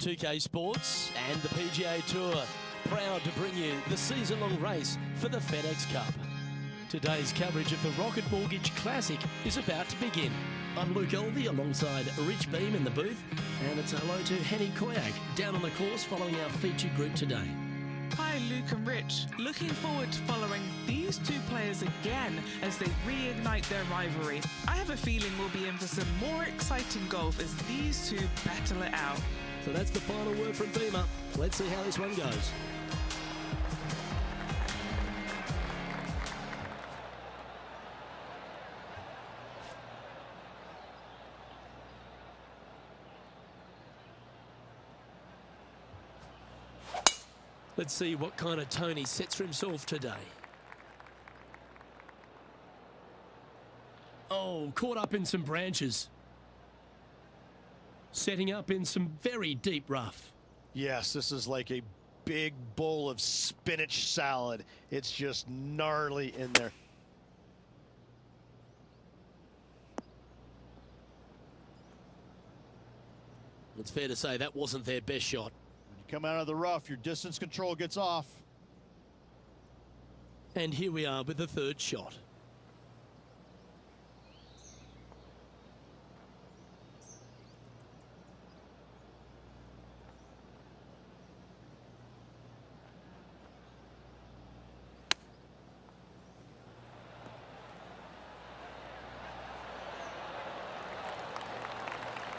2K Sports and the PGA Tour, proud to bring you the season-long race for the FedEx Cup. Today's coverage of the Rocket Mortgage Classic is about to begin. I'm Luke Elvey alongside Rich Beam in the booth, and it's a hello to Henny Koyak down on the course following our featured group today. Hi Luke and Rich, looking forward to following these two players again as they reignite their rivalry. I have a feeling we'll be in for some more exciting golf as these two battle it out. So that's the final word from Beamer. Let's see how this one goes. Let's see what kind of tone he sets for himself today. Oh, caught up in some branches. Setting up in some very deep rough. Yes, this is like a big bowl of spinach salad. It's just gnarly in there. It's fair to say that wasn't their best shot. When you come out of the rough, your distance control gets off. And here we are with the third shot.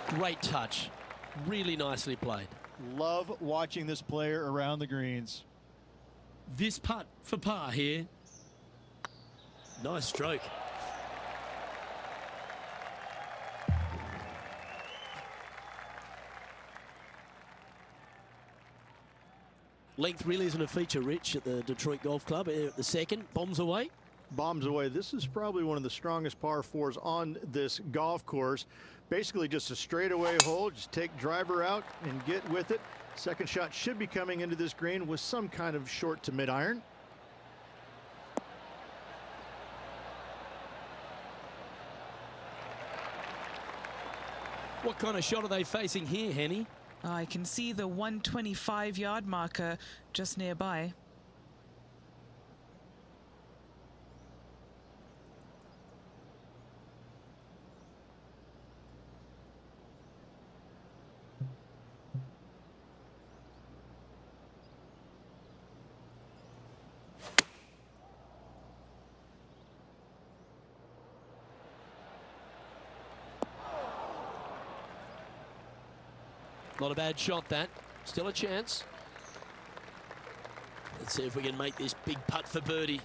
Great touch. Really nicely played. Love watching this player around the greens. This putt for par here. Nice stroke. Length really isn't a feature, Rich, at the Detroit Golf Club. At the second, bombs away. Bombs away. This is probably one of the strongest par fours on this golf course. Basically just a straightaway hole. Just take driver out and get with it. Second shot should be coming into this green with some kind of short to mid iron. What kind of shot are they facing here, Henny? I can see the 125-yard marker just nearby. Not a bad shot, that. Still a chance. Let's see if we can make this big putt for birdie.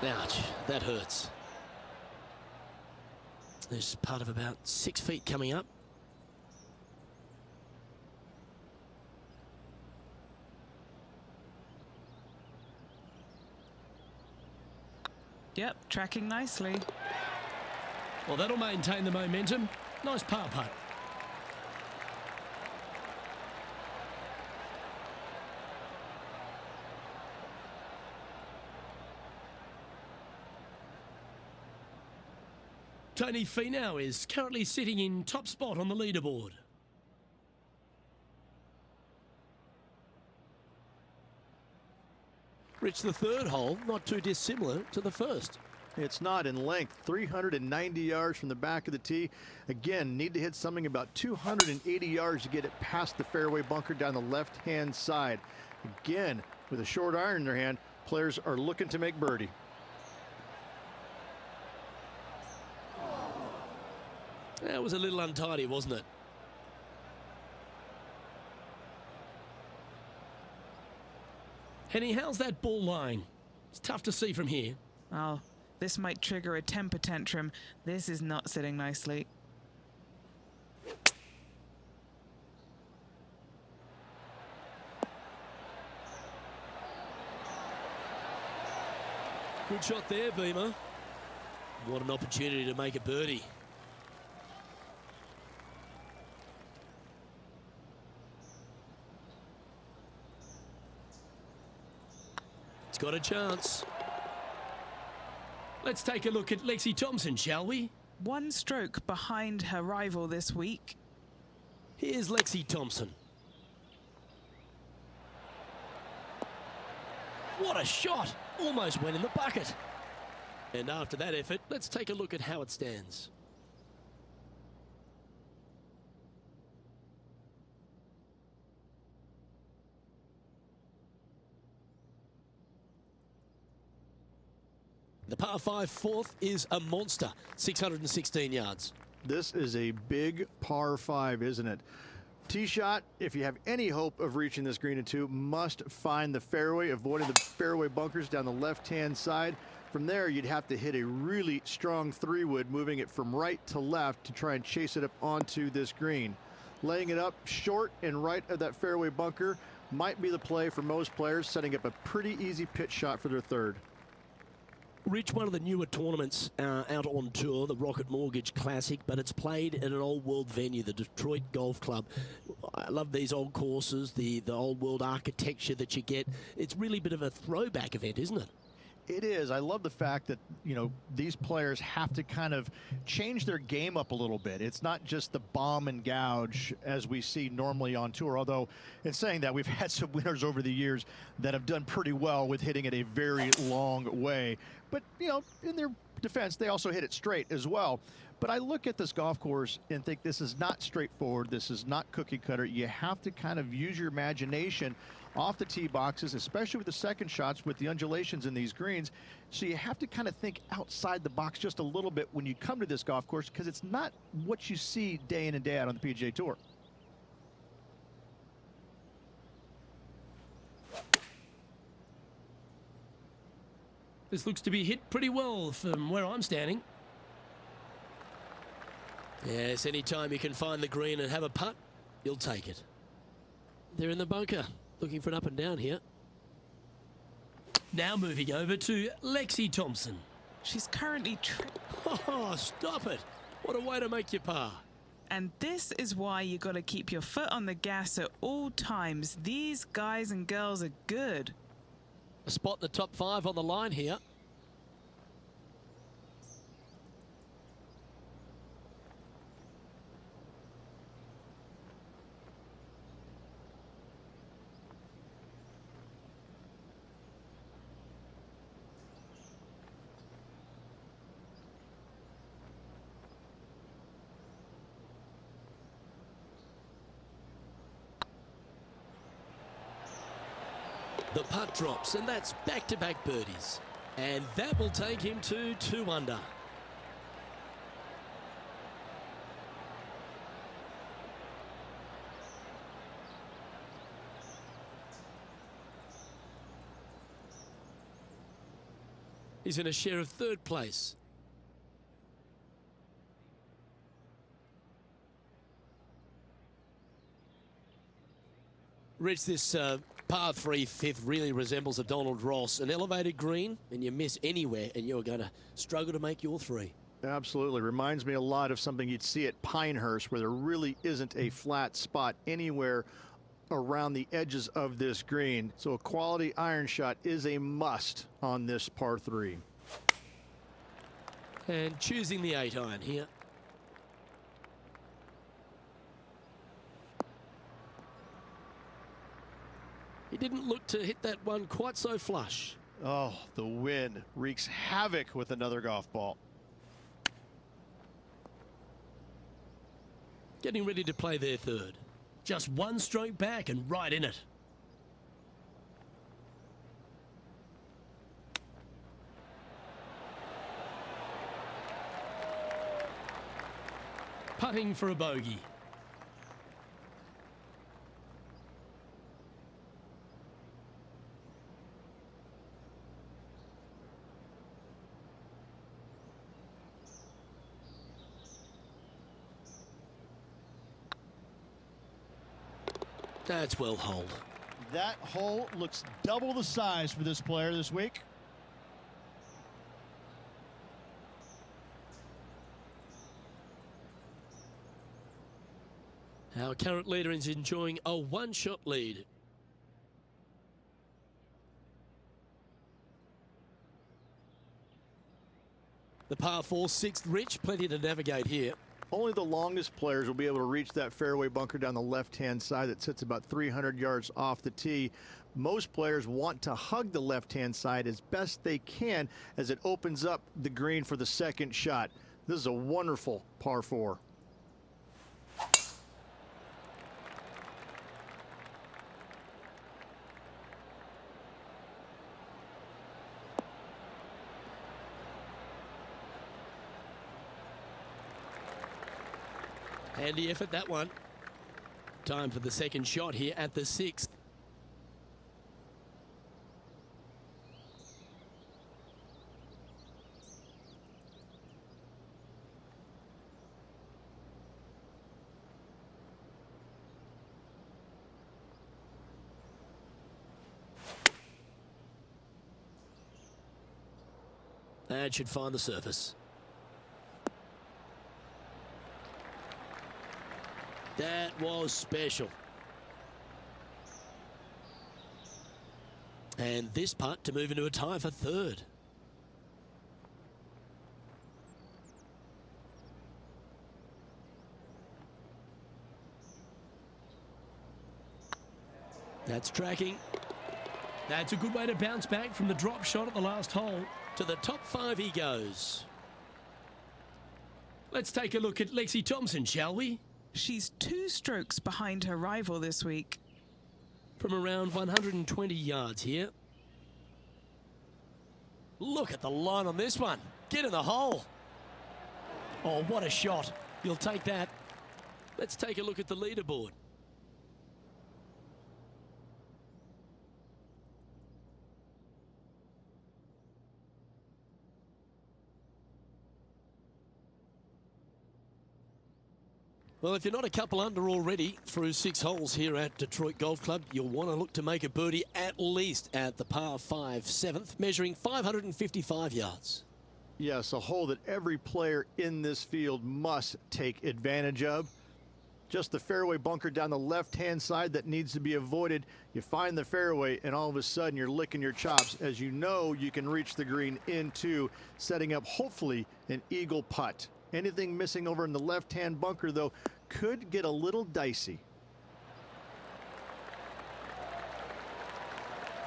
Ouch, that hurts. There's part of about 6 feet coming up. Yep, tracking nicely. Well, that'll maintain the momentum. Nice par putt. Tony Finau is currently sitting in top spot on the leaderboard. Rich, the third hole, not too dissimilar to the first. It's not in length, 390 yards from the back of the tee. Again, need to hit something about 280 yards to get it past the fairway bunker down the left-hand side. Again, with a short iron in their hand, players are looking to make birdie. That was a little untidy, wasn't it? Henny, how's that ball lying? It's tough to see from here. Oh, this might trigger a temper tantrum. This is not sitting nicely. Good shot there, Beamer. What an opportunity to make a birdie. It's got a chance. Let's take a look at Lexi Thompson, shall we? One stroke behind her rival this week. Here's Lexi Thompson. What a shot! Almost went in the bucket. And after that effort, let's take a look at how it stands. The par 5 fourth is a monster, 616 yards. This is a big par 5, isn't it? Tee shot, if you have any hope of reaching this green in 2, must find the fairway, avoiding the fairway bunkers down the left-hand side. From there, you'd have to hit a really strong 3-wood, moving it from right to left to try and chase it up onto this green. Laying it up short and right of that fairway bunker might be the play for most players, setting up a pretty easy pitch shot for their third. Rich, one of the newer tournaments out on tour, the Rocket Mortgage Classic, but it's played at an old world venue, the Detroit Golf Club. I love these old courses, the old world architecture that you get. It's really a bit of a throwback event, isn't it? It is. I love the fact that, you know, these players have to kind of change their game up a little bit. It's not just the bomb and gouge as we see normally on tour, although in saying that, we've had some winners over the years that have done pretty well with hitting it a very long way. But, you know, in their defense, they also hit it straight as well. But I look at this golf course and think this is not straightforward. This is not cookie cutter. You have to kind of use your imagination off the tee boxes, especially with the second shots with the undulations in these greens. So you have to kind of think outside the box just a little bit when you come to this golf course, because it's not what you see day in and day out on the PGA Tour. This looks to be hit pretty well from where I'm standing. Yes, anytime you can find the green and have a putt, you'll take it. They're in the bunker, looking for an up and down here. Now moving over to Lexi Thompson. She's currently Oh, stop it. What a way to make your par. and this is why you got to keep your foot on the gas at all times. These guys and girls are good. A spot in the top 5 on the line here. The putt drops, and that's back-to-back birdies. And that will take him to 2 under. He's in a share of 3rd place. Rich, this par 3 fifth really resembles a Donald Ross, an elevated green, and you miss anywhere, and you're going to struggle to make your 3. Absolutely. Reminds me a lot of something you'd see at Pinehurst, where there really isn't a flat spot anywhere around the edges of this green. So a quality iron shot is a must on this par 3. And choosing the 8 iron here. He didn't look to hit that one quite so flush. Oh, the wind wreaks havoc with another golf ball. Getting ready to play their 3rd. Just 1 stroke back and right in it. Putting for a bogey. That's well holed. That hole looks double the size for this player this week. Our current leader is enjoying a one-shot lead. The par 4, 6th, Rich, plenty to navigate here. Only the longest players will be able to reach that fairway bunker down the left-hand side that sits about 300 yards off the tee. Most players want to hug the left-hand side as best they can as it opens up the green for the second shot. This is a wonderful par 4. Handy effort, that one. Time for the second shot here at the 6th. That should find the surface. That was special. And this putt to move into a tie for third. That's tracking. That's a good way to bounce back from the drop shot at the last hole. To the top 5 he goes. Let's take a look at Lexi Thompson, shall we? She's 2 strokes behind her rival this week. From around 120 yards here. Look at the line on this one. Get in the hole. Oh, what a shot. You'll take that. Let's take a look at the leaderboard. Well, if you're not a couple under already through 6 holes here at Detroit Golf Club, you'll want to look to make a birdie at least at the par 5 7th, measuring 555 yards. Yes, a hole that every player in this field must take advantage of. Just the fairway bunker down the left-hand side that needs to be avoided. You find the fairway, and all of a sudden you're licking your chops as you know you can reach the green into setting up, hopefully, an eagle putt. Anything missing over in the left-hand bunker, though, could get a little dicey.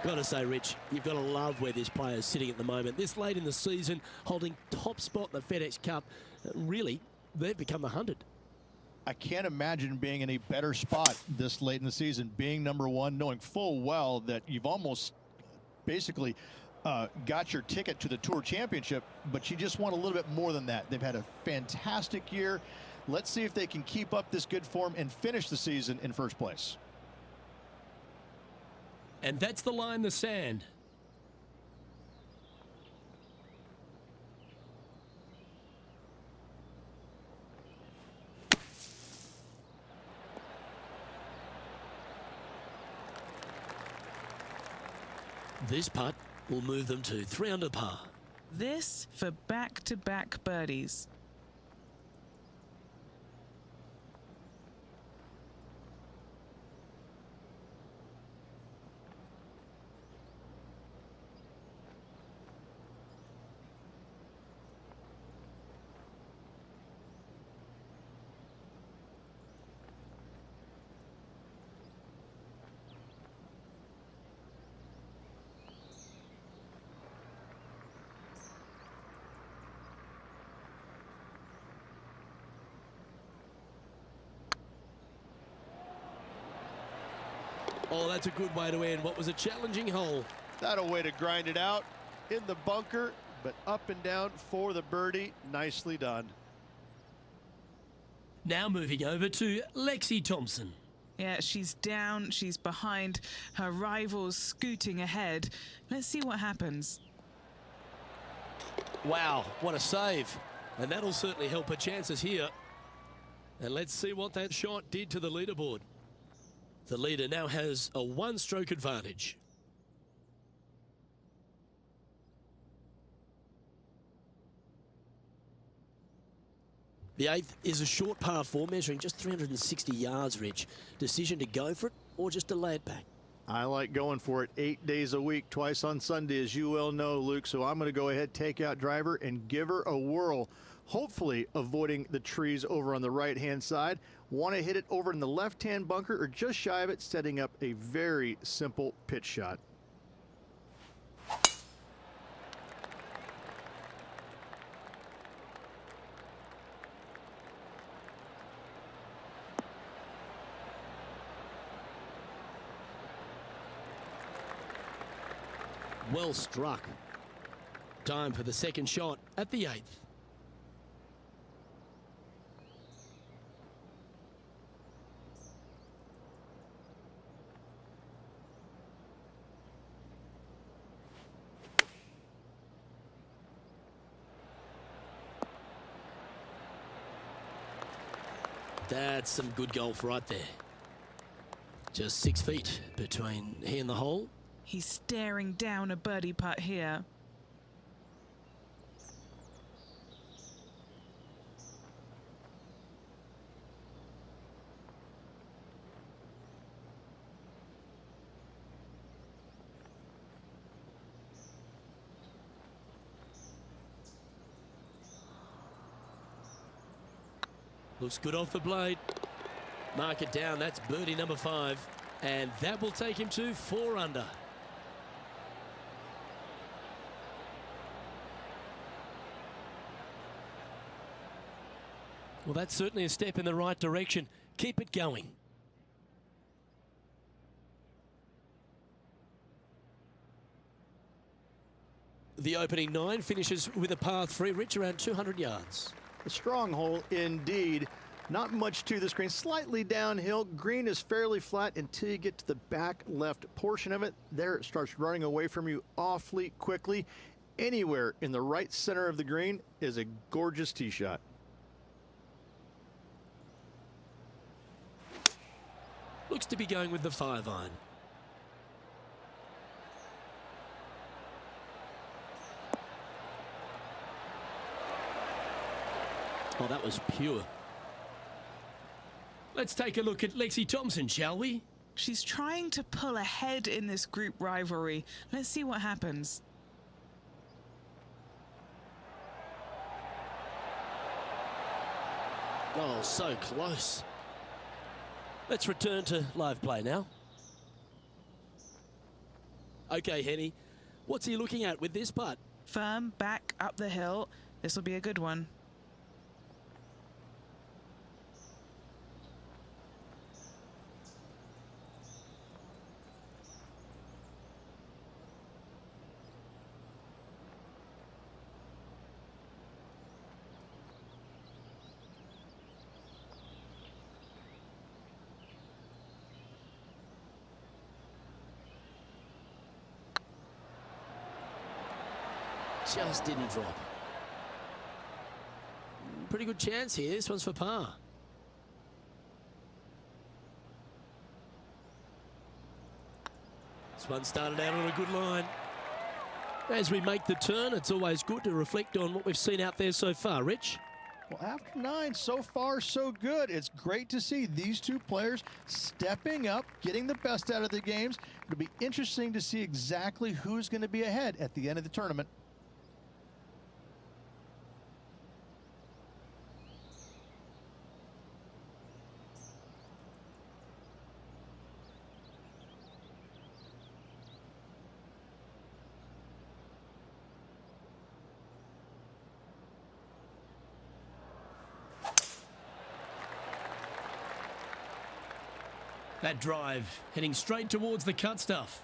Gotta say, Rich, you've got to love where this player is sitting at the moment. This late in the season, holding top spot in the FedEx Cup. Really, they've become the 100. I can't imagine being in a better spot this late in the season, being number 1, knowing full well that you've almost basically got your ticket to the Tour Championship, but you just want a little bit more than that. They've had a fantastic year. Let's see if they can keep up this good form and finish the season in first place. And that's the line in the sand. This putt will move them to 3 under par. This for back-to-back birdies. Oh, that's a good way to end what was a challenging hole. That a way to grind it out in the bunker, but up and down for the birdie. Nicely done. Now moving over to Lexi Thompson. Yeah, she's down, she's behind, her rival's scooting ahead. Let's see what happens. Wow, what a save. And that'll certainly help her chances here. And let's see what that shot did to the leaderboard. The leader now has a 1-stroke advantage. The 8th is a short par 4 measuring just 360 yards, Rich. Decision to go for it or just to lay it back? I like going for it 8 days a week, twice on Sunday, as you well know, Luke. So I'm going to go ahead, take out driver, and give her a whirl. Hopefully avoiding the trees over on the right-hand side. Want to hit it over in the left-hand bunker or just shy of it, setting up a very simple pitch shot. Well struck. Time for the second shot at the 8th. That's some good golf right there. Just 6 feet between he and the hole. He's staring down a birdie putt here. Looks good off the blade. Mark it down. That's birdie number 5. And that will take him to 4 under. Well, that's certainly a step in the right direction. Keep it going. The opening 9 finishes with a par 3, Rich, around 200 yards. A strong hole indeed. Not much to this green, slightly downhill. Green is fairly flat until you get to the back left portion of it. There it starts running away from you awfully quickly. Anywhere in the right center of the green is a gorgeous tee shot. Looks to be going with the 5-iron. Oh, that was pure. Let's take a look at Lexi Thompson, shall we? She's trying to pull ahead in this group rivalry. Let's see what happens. Oh, so close. Let's return to live play now. Okay, Henny, what's he looking at with this putt? Firm, back, up the hill. This will be a good one. Just didn't drop. Pretty good chance here. This one's for par. This one started out on a good line. As we make the turn, it's always good to reflect on what we've seen out there so far. Rich? Well, after 9, so far so good. It's great to see these two players stepping up, getting the best out of the games. It'll be interesting to see exactly who's going to be ahead at the end of the tournament. That drive heading straight towards the cut stuff.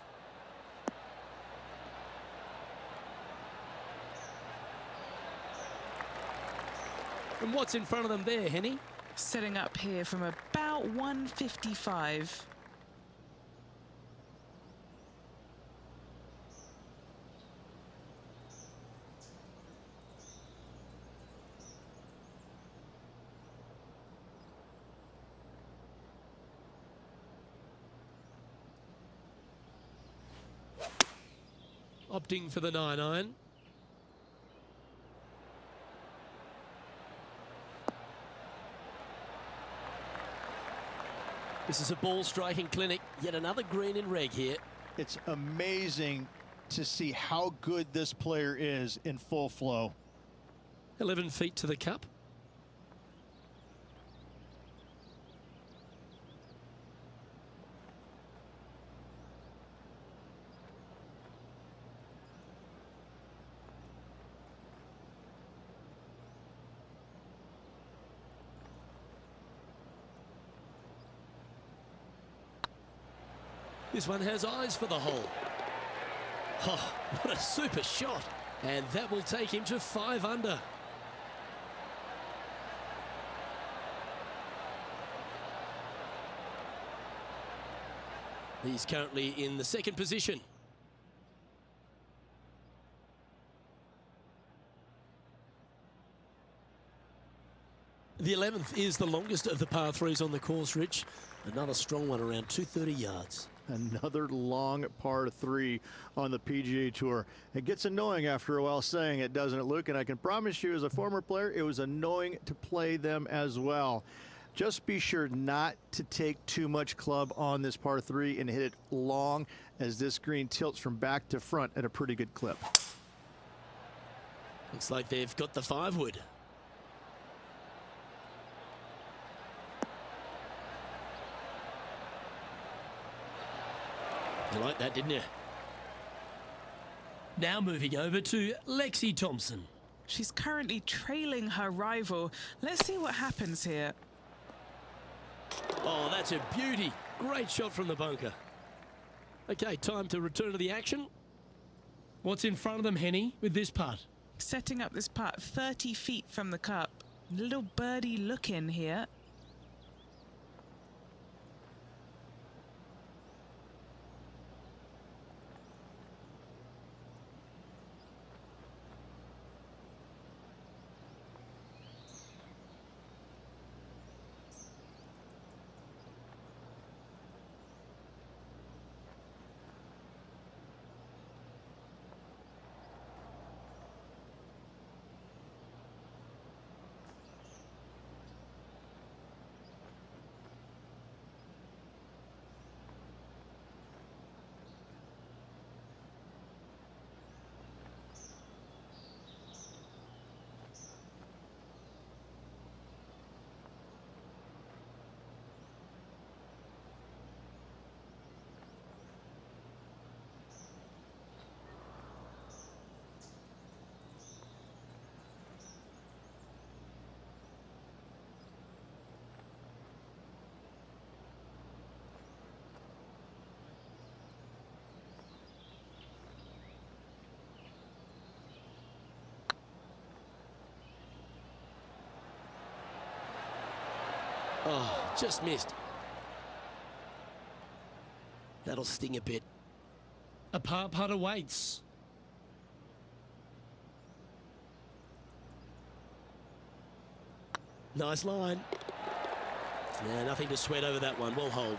And what's in front of them there, Henny? Setting up here from about 155. Opting for the 9-iron. This is a ball striking clinic. Yet another green in reg here. It's amazing to see how good this player is in full flow. 11 feet to the cup. This one has eyes for the hole. Oh, what a super shot. And that will take him to 5 under. He's currently in the second position. The 11th is the longest of the par 3s on the course, Rich. Another strong one around 230 yards. Another long par 3 on the PGA Tour. It gets annoying after a while saying it, doesn't it, Luke? And I can promise you, as a former player, it was annoying to play them as well. Just be sure not to take too much club on this par 3 and hit it long, as this green tilts from back to front at a pretty good clip. Looks like they've got the 5-wood. You like that, didn't you? Now moving over to Lexi Thompson. She's currently trailing her rival. Let's see what happens here. Oh, that's a beauty. Great shot from the bunker. Okay, time to return to the action. What's in front of them, Henny, with this putt? Setting up this putt 30 feet from the cup. Little birdie look in here. Oh, just missed. That'll sting a bit. A par putt awaits. Nice line. Yeah, nothing to sweat over that one. Well hold.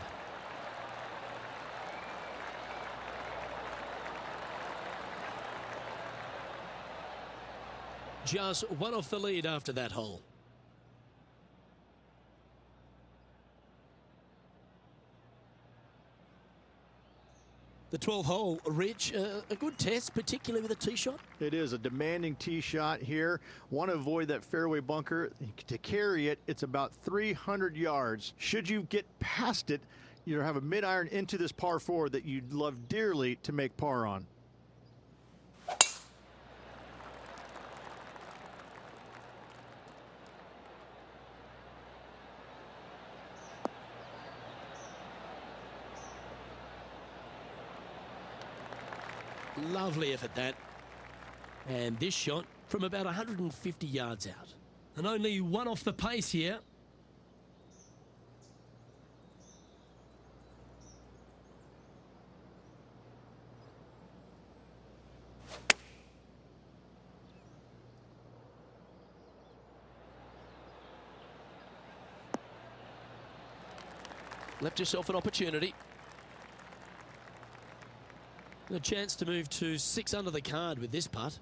Just one off the lead after that hole. The 12th hole, Rich, a good test, particularly with a tee shot. It is a demanding tee shot here. Want to avoid that fairway bunker. To carry it, it's about 300 yards. Should you get past it, you have a mid-iron into this par 4 that you'd love dearly to make par on. Lovely effort that. And this shot from about 150 yards out. And only one off the pace here. Left yourself an opportunity. A chance to move to 6 under the card with this putt.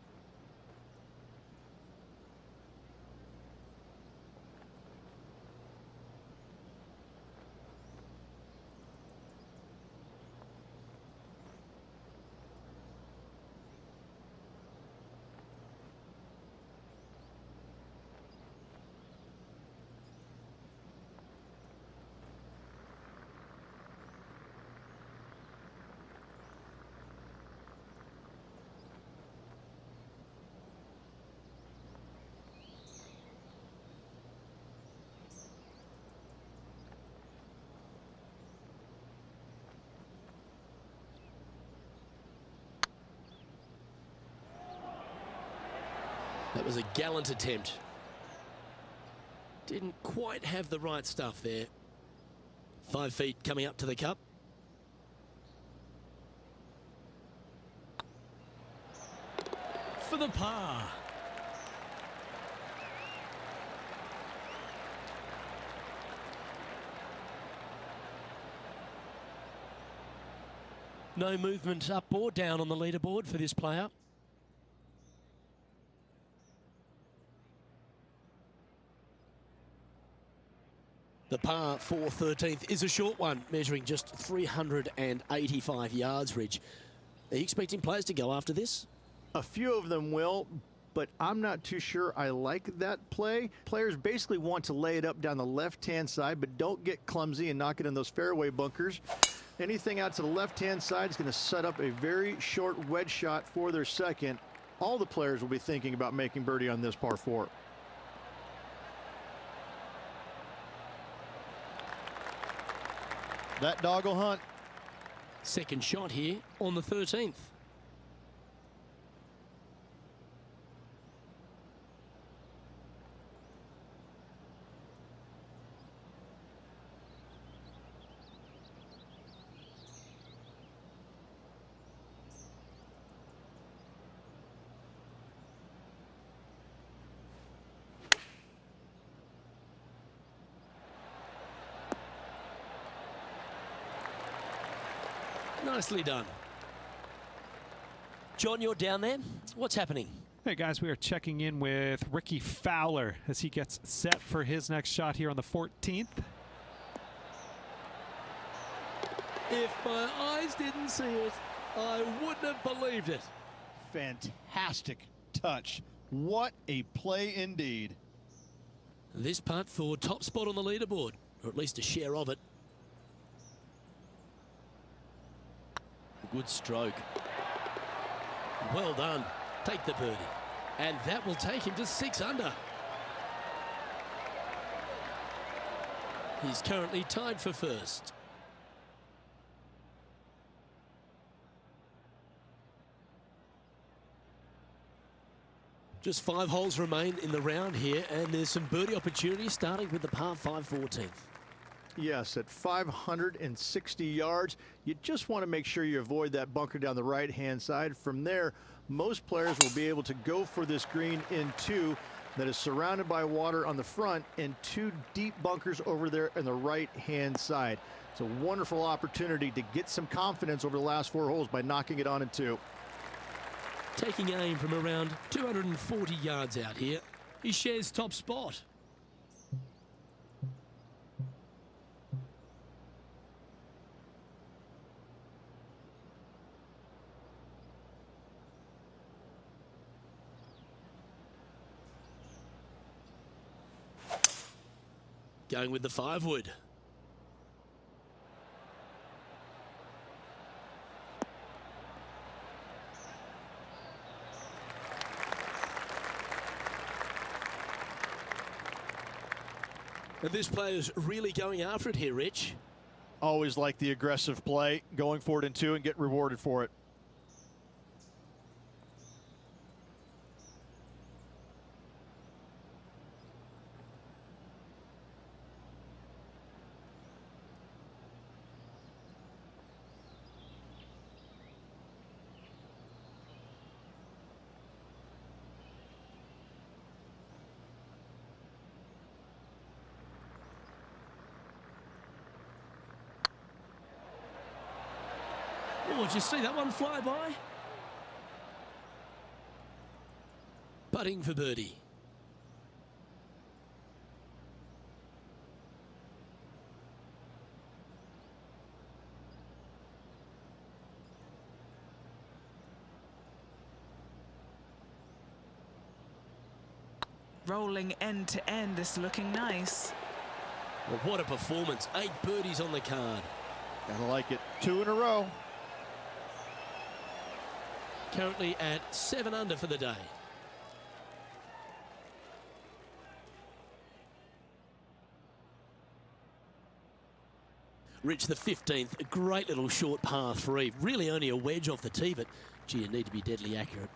That was a gallant attempt. Didn't quite have the right stuff there. 5 feet coming up to the cup. For the par. No movement up or down on the leaderboard for this player. The par for 13th is a short one, measuring just 385 yards, Ridge. Are you expecting players to go after this? A few of them will, but I'm not too sure I like that play. Players basically want to lay it up down the left-hand side, but don't get clumsy and knock it in those fairway bunkers. Anything out to the left-hand side is going to set up a very short wedge shot for their second. All the players will be thinking about making birdie on this par 4. That dog will hunt. Second shot here on the 13th. Nicely done. John, you're down there. What's happening? Hey guys, we are checking in with Ricky Fowler as he gets set for his next shot here on the 14th. If my eyes didn't see it, I wouldn't have believed it. Fantastic touch. What a play indeed. This putt for top spot on the leaderboard, or at least a share of it. Good stroke. Well done. Take the birdie. And that will take him to 6 under. He's currently tied for first. Just 5 holes remain in the round here, and there's some birdie opportunities starting with the par 5 14th. Yes, at 560 yards, you just want to make sure you avoid that bunker down the right-hand side. From there, most players will be able to go for this green in 2 that is surrounded by water on the front and 2 deep bunkers over there on the right-hand side. It's a wonderful opportunity to get some confidence over the last 4 holes by knocking it on in 2. Taking aim from around 240 yards out here, he shares top spot. Going with the 5-wood. And this player's really going after it here, Rich. Always like the aggressive play, going for it in 2 and get rewarded for it. Oh, did you see that one fly by? Putting for birdie. Rolling end to end, this looking nice. Well, what a performance. 8 birdies on the card. Gotta like it. 2 in a row. Currently at 7 under for the day. Rich, the 15th, a great little short par 3. Really only a wedge off the tee, but gee, you need to be deadly accurate.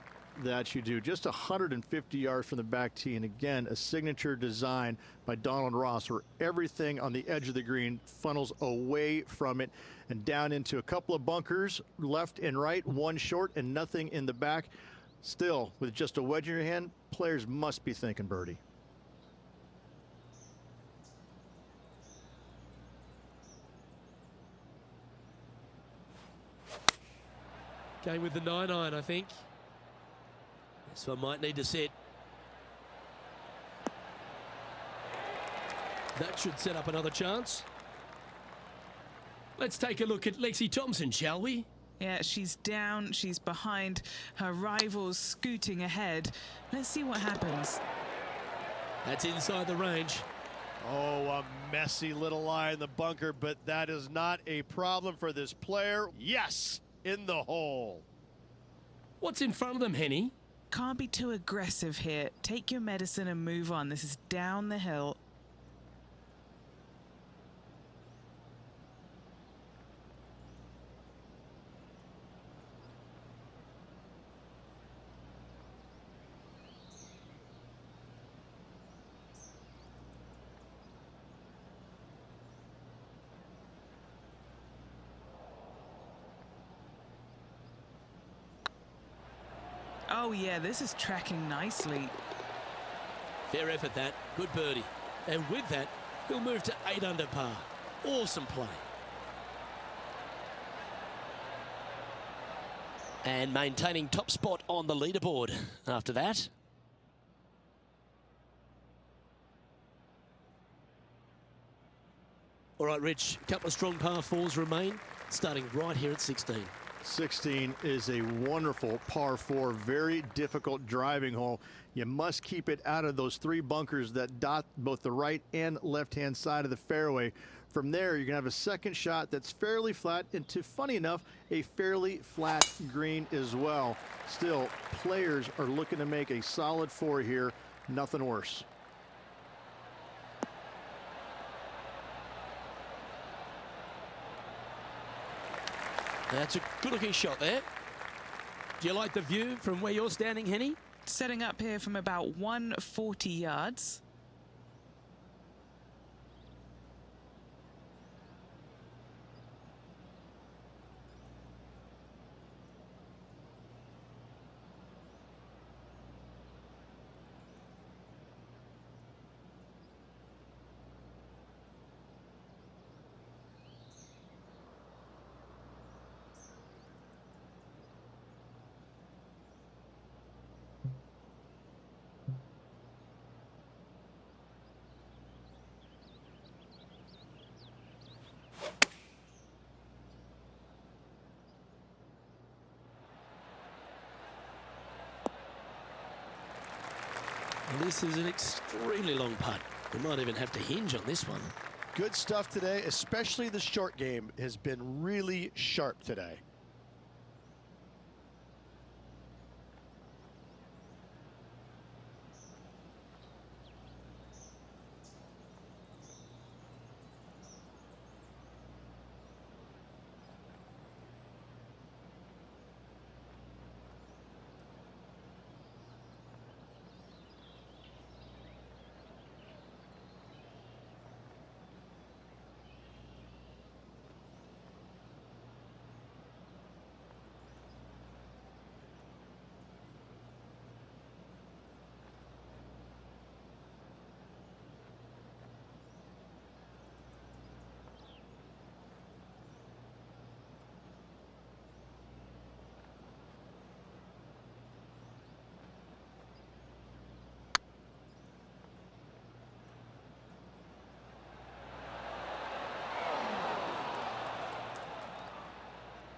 that you do. Just 150 yards from the back tee, and again, a signature design by Donald Ross, where everything on the edge of the green funnels away from it and down into a couple of bunkers, left and right, one short and nothing in the back. Still, with just a wedge in your hand, players must be thinking birdie. Going with the 9-iron, I think. This one might need to set. That should set up another chance. Let's take a look at Lexi Thompson, shall we? Yeah, she's down, she's behind, her rivals scooting ahead. Let's see what happens. That's inside the range. Oh, a messy little lie in the bunker, but that is not a problem for this player. Yes, in the hole. What's in front of them, Henny? Can't be too aggressive here. Take your medicine and move on. This is down the hill. Oh yeah, this is tracking nicely. Fair effort that. Good birdie. And with that, he'll move to 8 under par. Awesome play. And maintaining top spot on the leaderboard after that. All right, Rich, a couple of strong par 4s remain, starting right here at 16. 16 is a wonderful par 4, very difficult driving hole. You must keep it out of those 3 bunkers that dot both the right and left-hand side of the fairway. From there, you're going to have a second shot that's fairly flat into, funny enough, a fairly flat green as well. Still, players are looking to make a solid 4 here, nothing worse. That's a good-looking shot there. Do you like the view from where you're standing, Henny? Setting up here from about 140 yards. This is an extremely long putt. We might even have to hinge on this one. Good stuff today, especially the short game has been really sharp today.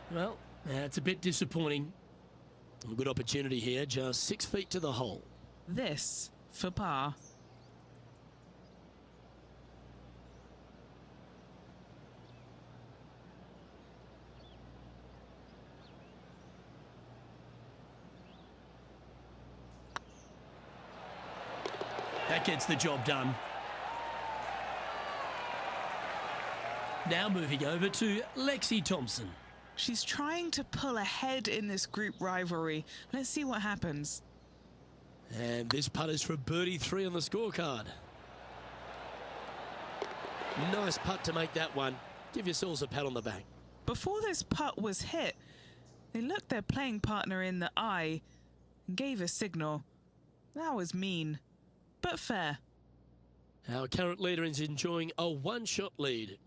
Well, it's a bit disappointing. A good opportunity here, just 6 feet to the hole. This for par. That gets the job done. Now moving over to Lexi Thompson. She's trying to pull ahead in this group rivalry. Let's see what happens. And this putt is for birdie 3 on the scorecard. Nice putt to make that one. Give yourselves a pat on the back. Before this putt was hit, they looked their playing partner in the eye and gave a signal. That was mean, but fair. Our current leader is enjoying a 1-shot lead.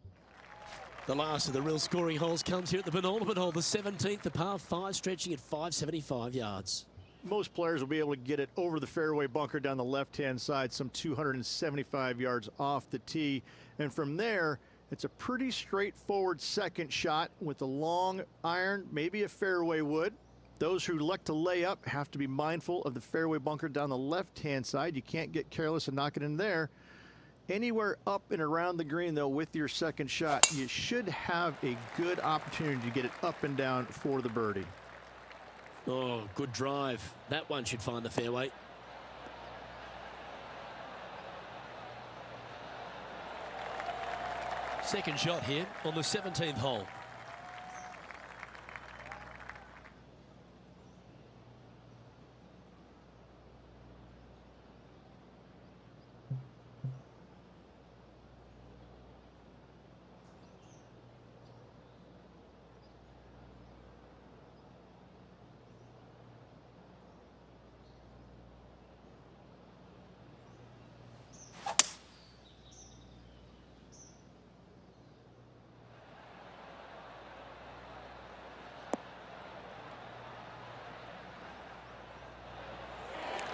The last of the real scoring holes comes here at the penultimate hole, the 17th, the par 5, stretching at 575 yards. Most players will be able to get it over the fairway bunker down the left-hand side, some 275 yards off the tee. And from there, it's a pretty straightforward second shot with a long iron, maybe a fairway wood. Those who like to lay up have to be mindful of the fairway bunker down the left-hand side. You can't get careless and knock it in there. Anywhere up and around the green, though, with your second shot, you should have a good opportunity to get it up and down for the birdie. Oh, good drive. That one should find the fairway. Second shot here on the 17th hole.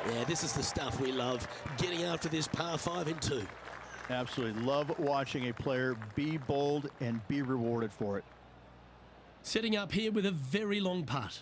Yeah, this is the stuff we love, getting after this par 5 in 2. Absolutely love watching a player be bold and be rewarded for it. Setting up here with a very long putt.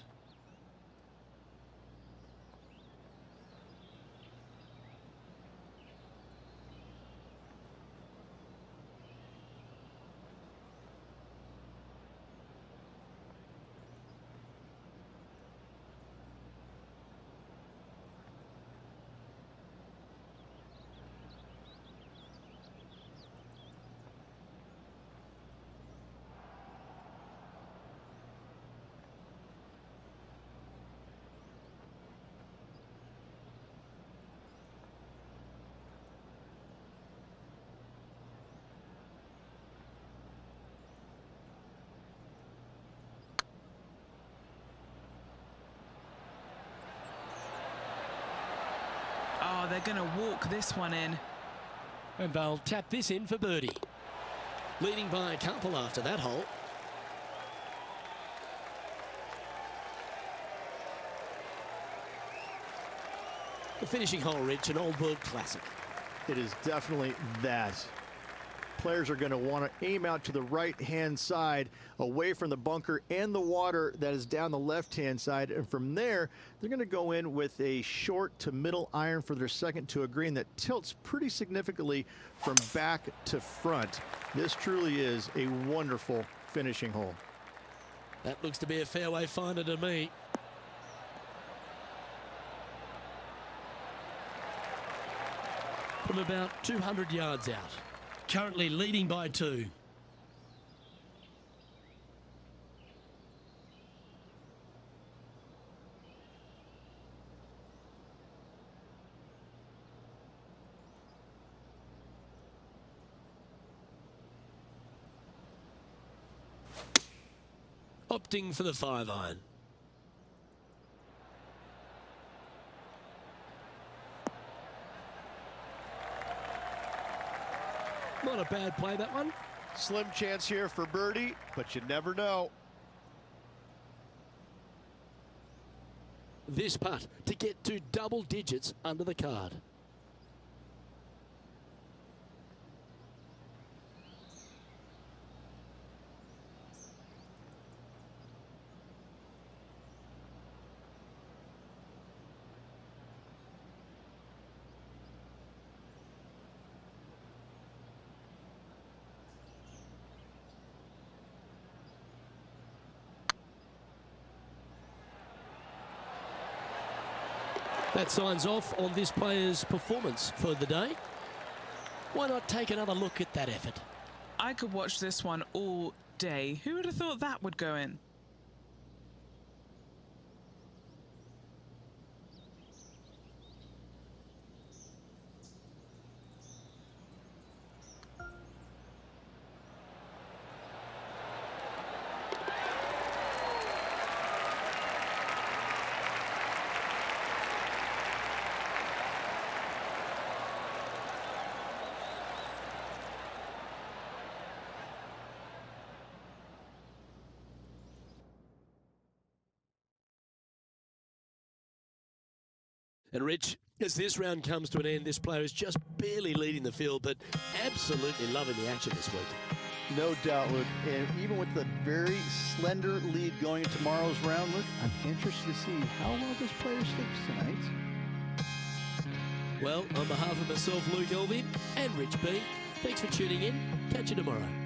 Oh, they're going to walk this one in. And they'll tap this in for birdie. Leading by a couple after that hole. The finishing hole, Rich, an old world classic. It is definitely that. Players are going to want to aim out to the right-hand side, away from the bunker and the water that is down the left-hand side. And from there, they're going to go in with a short to middle iron for their second to a green that tilts pretty significantly from back to front. This truly is a wonderful finishing hole. That looks to be a fairway finder to me. From about 200 yards out. Currently leading by 2. Opting for the 5-iron. Not a bad play, that one. Slim chance here for birdie, but you never know. This putt to get to double digits under the card. That signs off on this player's performance for the day. Why not take another look at that effort? I could watch this one all day. Who would have thought that would go in? And Rich, as this round comes to an end, this player is just barely leading the field, but absolutely loving the action this week. No doubt, Luke. And even with the very slender lead going into tomorrow's round, Luke, I'm interested to see how well this player sleeps tonight. Well, on behalf of myself, Luke Elvey, and Rich B, thanks for tuning in. Catch you tomorrow.